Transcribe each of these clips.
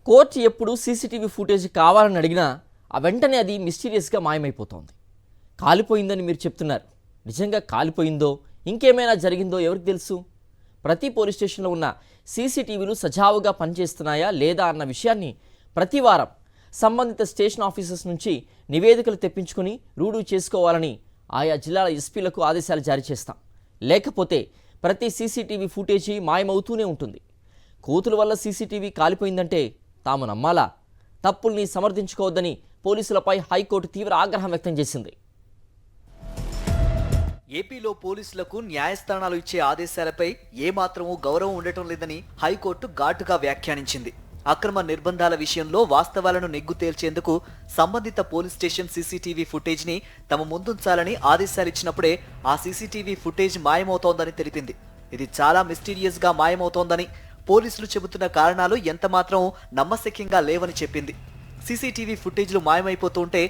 Court ఎప్పుడు CCTV footage కావాలని అడిగినా వెంటనే అది మిస్టీరియస్గా మాయమైపోతోంది. కాలిపోయిందని మీరు చెప్తున్నారు. నిజంగా కాలిపోయిందో ఇంకేమైనా జరిగిందో ఎవరికి తెలుసు? ప్రతి పోలీస్ స్టేషన్లో ఉన్న సీసీటీవీలు సజావుగా పనిచేస్తున్నాయా లేదా అన్న విషయాన్ని ప్రతి వారం సంబంధిత స్టేషన్ ఆఫీసర్స్ నుంచి నివేదికలు తెప్పించుకుని రూఢీ చేసుకోవాలని ఆయా జిల్లాల ఎస్పీలకు ఆదేశాలు జారీ చేస్తాం. లేకపోతే ప్రతి సీసీటీవీ ఫుటేజీ మాయమవుతూనే ఉంటుంది. కోతుల వల్ల సీసీటీవీ కాలిపోయిందంటే తాము నమ్మాలా? తప్పుల్ని సమర్థించుకోవద్దని పోలీసులపై హైకోర్టు తీవ్ర ఆగ్రహం వ్యక్తం చేసింది. ఏపీలో పోలీసులకు న్యాయస్థానాలు ఇచ్చే ఆదేశాలపై ఏమాత్రమూ గౌరవం ఉండటం లేదని హైకోర్టు ఘాటుగా వ్యాఖ్యానించింది. అక్రమ నిర్బంధాల విషయంలో వాస్తవాలను నెగ్గు తేల్చేందుకు సంబంధిత పోలీస్ స్టేషన్ సీసీటీవీ ఫుటేజ్ని తమ ముందుంచాలని ఆదేశాలిచ్చినప్పుడే ఆ సీసీటీవీ ఫుటేజ్ మాయమవుతోందని తెలిపింది. ఇది చాలా మిస్టీరియస్గా మాయమవుతోందని, పోలీసులు చెబుతున్న కారణాలు ఎంతమాత్రం నమ్మశక్యంగా లేవని చెప్పింది. సీసీటీవీ ఫుటేజ్లు మాయమైపోతుంటే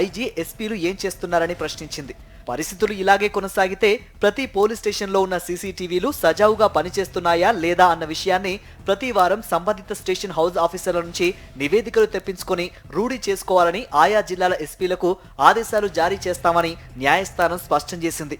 ఐజీ, ఎస్పీలు ఏం చేస్తున్నారని ప్రశ్నించింది. పరిస్థితులు ఇలాగే కొనసాగితే ప్రతి పోలీస్ స్టేషన్లో ఉన్న సీసీటీవీలు సజావుగా పనిచేస్తున్నాయా లేదా అన్న విషయాన్ని ప్రతి వారం సంబంధిత స్టేషన్ హౌస్ ఆఫీసర్ల నుంచి నివేదికలు తెప్పించుకొని రూఢీ చేసుకోవాలని ఆయా జిల్లాల ఎస్పీలకు ఆదేశాలు జారీ చేస్తామని న్యాయస్థానం స్పష్టం చేసింది.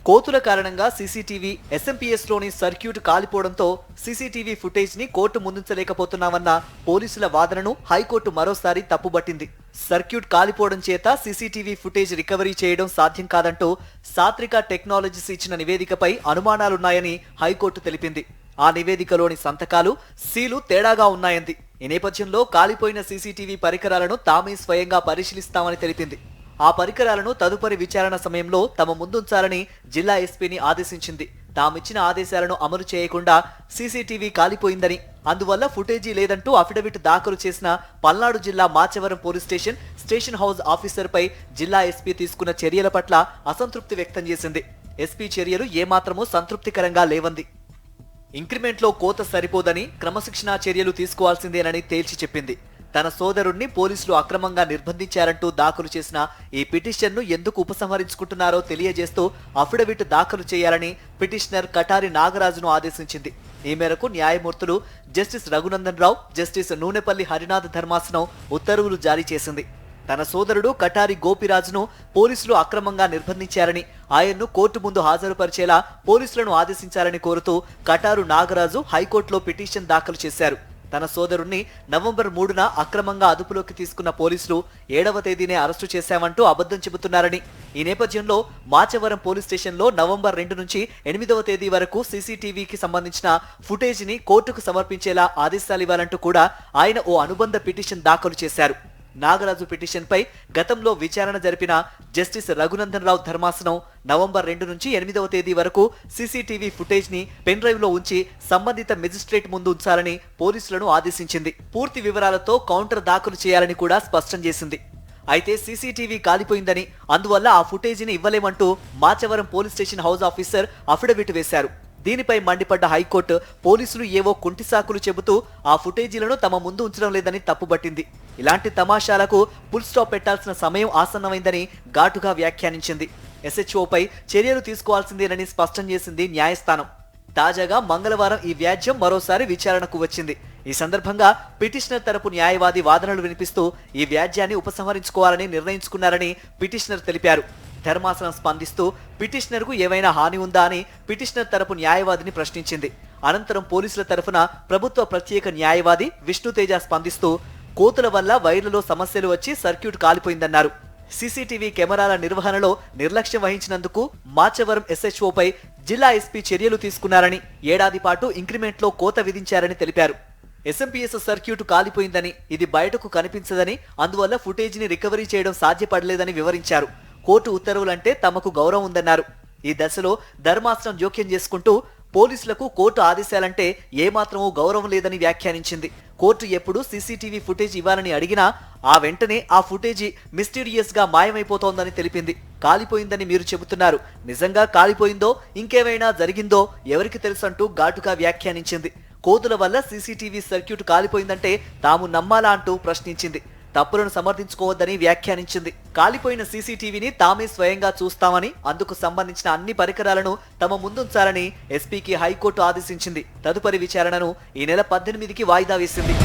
కోతుల కారణంగా సీసీటీవీ ఎస్ఎంపీఎస్లోని సర్క్యూట్ కాలిపోవడంతో సీసీటీవీ ఫుటేజ్ని కోర్టు ముందుంచలేకపోతున్నామన్న పోలీసుల వాదనను హైకోర్టు మరోసారి తప్పుబట్టింది. సర్క్యూట్ కాలిపోవడం చేత సీసీటీవీ ఫుటేజ్ రికవరీ చేయడం సాధ్యం కాదంటూ సాత్రిక టెక్నాలజీస్ ఇచ్చిన నివేదికపై అనుమానాలున్నాయని హైకోర్టు తెలిపింది. ఆ నివేదికలోని సంతకాలు, సీలు తేడాగా ఉన్నాయంది. ఈ నేపథ్యంలో కాలిపోయిన సీసీటీవీ పరికరాలను తామే స్వయంగా పరిశీలిస్తామని తెలిపింది. ఆ పరికరాలను తదుపరి విచారణ సమయంలో తమ ముందుంచాలని జిల్లా ఎస్పీని ఆదేశించింది. తామిచ్చిన ఆదేశాలను అమలు చేయకుండా సీసీటీవీ కాలిపోయిందని, అందువల్ల ఫుటేజీ లేదంటూ అఫిడవిట్ దాఖలు చేసిన పల్నాడు జిల్లా మాచవరం పోలీస్ స్టేషన్ హౌస్ ఆఫీసర్పై జిల్లా ఎస్పీ తీసుకున్న చర్యల పట్ల అసంతృప్తి వ్యక్తం చేసింది. ఎస్పీ చర్యలు ఏమాత్రమూ సంతృప్తికరంగా లేవంది. ఇంక్రిమెంట్లో కోత సరిపోదని, క్రమశిక్షణా చర్యలు తీసుకోవాల్సిందేనని తేల్చి చెప్పింది. తన సోదరుణ్ణి పోలీసులు అక్రమంగా నిర్బంధించారంటూ దాఖలు చేసిన ఈ పిటిషన్ను ఎందుకు ఉపసంహరించుకుంటున్నారో తెలియజేస్తూ అఫిడవిట్ దాఖలు చేయాలని పిటిషనర్ కటారి నాగరాజును ఆదేశించింది. ఈ మేరకు న్యాయమూర్తులు జస్టిస్ రఘునందన్ రావు, జస్టిస్ నూనెపల్లి హరినాథ్ ధర్మాసనం ఉత్తర్వులు జారీ చేసింది. తన సోదరుడు కటారి గోపిరాజును పోలీసులు అక్రమంగా నిర్బంధించారని, ఆయన్ను కోర్టు ముందు హాజరుపరిచేలా పోలీసులను ఆదేశించాలని కోరుతూ కటారు నాగరాజు హైకోర్టులో పిటిషన్ దాఖలు చేశారు. తన సోదరుణ్ణి నవంబర్ 3న అక్రమంగా అదుపులోకి తీసుకున్న పోలీసులు 7వ తేదీనే అరెస్టు చేశామంటూ అబద్ధం చెబుతున్నారని, ఈ నేపథ్యంలో మాచవరం పోలీస్ స్టేషన్లో నవంబర్ 2 నుంచి 8వ తేదీ వరకు సీసీటీవీకి సంబంధించిన ఫుటేజ్ని కోర్టుకు సమర్పించేలా ఆదేశాలివ్వాలంటూ కూడా ఆయన ఓ అనుబంధ పిటిషన్ దాఖలు చేశారు. నాగరాజు పిటిషన్పై గతంలో విచారణ జరిపిన జస్టిస్ రఘునందన్ రావు ధర్మాసనం నవంబర్ 2 నుంచి 8వ తేదీ వరకు సీసీటీవీ ఫుటేజ్ని పెన్ డ్రైవ్లో ఉంచి సంబంధిత మెజిస్ట్రేట్ ముందు ఉంచాలని పోలీసులను ఆదేశించింది. పూర్తి వివరాలతో కౌంటర్ దాఖలు చేయాలని కూడా స్పష్టం చేసింది. అయితే సీసీటీవీ కాలిపోయిందని, అందువల్ల ఆ ఫుటేజీని ఇవ్వలేమంటూ Machavaram police station house officer affidavit వేశారు. దీనిపై మండిపడ్డ హైకోర్టు పోలీసులు ఏవో కుంటి సాకులు చెబుతూ ఆ ఫుటేజీలను తమ ముందు ఉంచడం లేదని తప్పుబట్టింది. ఇలాంటి తమాషాలకు ఫుల్ స్టాప్ పెట్టాల్సిన సమయం ఆసన్నమైందని ఘాటుగా వ్యాఖ్యానించింది. ఎస్హెచ్ఓపై చర్యలు తీసుకోవాల్సిందేనని స్పష్టం చేసింది న్యాయస్థానం. తాజాగా మంగళవారం ఈ వ్యాజ్యం మరోసారి విచారణకు వచ్చింది. ఈ సందర్భంగా పిటిషనర్ తరపు న్యాయవాది వాదనలు వినిపిస్తూ ఈ వ్యాజ్యాన్ని ఉపసంహరించుకోవాలని నిర్ణయించుకున్నారని పిటిషనర్ తెలిపారు. ధర్మాసనం స్పందిస్తూ పిటిషనర్కు ఏవైనా హాని ఉందా అని పిటిషనర్ తరపు న్యాయవాదిని ప్రశ్నించింది. అనంతరం పోలీసుల తరఫున ప్రభుత్వ ప్రత్యేక న్యాయవాది విష్ణుతేజ స్పందిస్తూ కోతుల వల్ల వైర్లలో సమస్యలు వచ్చి సర్క్యూట్ కాలిపోయిందన్నారు. సీసీటీవీ కెమెరాల నిర్వహణలో నిర్లక్ష్యం వహించినందుకు మాచవరం ఎస్హెచ్ఓపై జిల్లా ఎస్పీ చర్యలు తీసుకున్నారని, ఏడాది పాటు ఇంక్రిమెంట్లో కోత విధించారని తెలిపారు. ఎస్ఎంపీఎస్ సర్క్యూట్ కాలిపోయిందని, ఇది బయటకు కనిపించదని, అందువల్ల ఫుటేజీని రికవరీ చేయడం సాధ్యపడలేదని వివరించారు. కోర్టు ఉత్తర్వులంటే తమకు గౌరవం ఉందన్నారు. ఈ దశలో ధర్మాసనం జోక్యం చేసుకుంటూ పోలీసులకు కోర్టు ఆదేశాలంటే ఏమాత్రమూ గౌరవం లేదని వ్యాఖ్యానించింది. కోర్టు ఎప్పుడు సీసీటీవీ ఫుటేజ్ ఇవ్వాలని అడిగినా ఆ వెంటనే ఆ ఫుటేజీ మిస్టీరియస్గా మాయమైపోతోందని తెలిపింది. కాలిపోయిందని మీరు చెబుతున్నారు, నిజంగా కాలిపోయిందో ఇంకేమైనా జరిగిందో ఎవరికి తెలుసంటూ ఘాటుగా వ్యాఖ్యానించింది. కోతుల వల్ల సీసీటీవీ సర్క్యూట్ కాలిపోయిందంటే తాము నమ్మాలా అంటూ ప్రశ్నించింది. తప్పులను సమర్థించుకోవద్దని వ్యాఖ్యానించింది. కాలిపోయిన సీసీటీవీని తామే స్వయంగా చూస్తామని, అందుకు సంబంధించిన అన్ని పరికరాలను తమ ముందుంచాలని ఎస్పీకి హైకోర్టు ఆదేశించింది. తదుపరి విచారణను ఈ నెల 18కి వాయిదా వేసింది.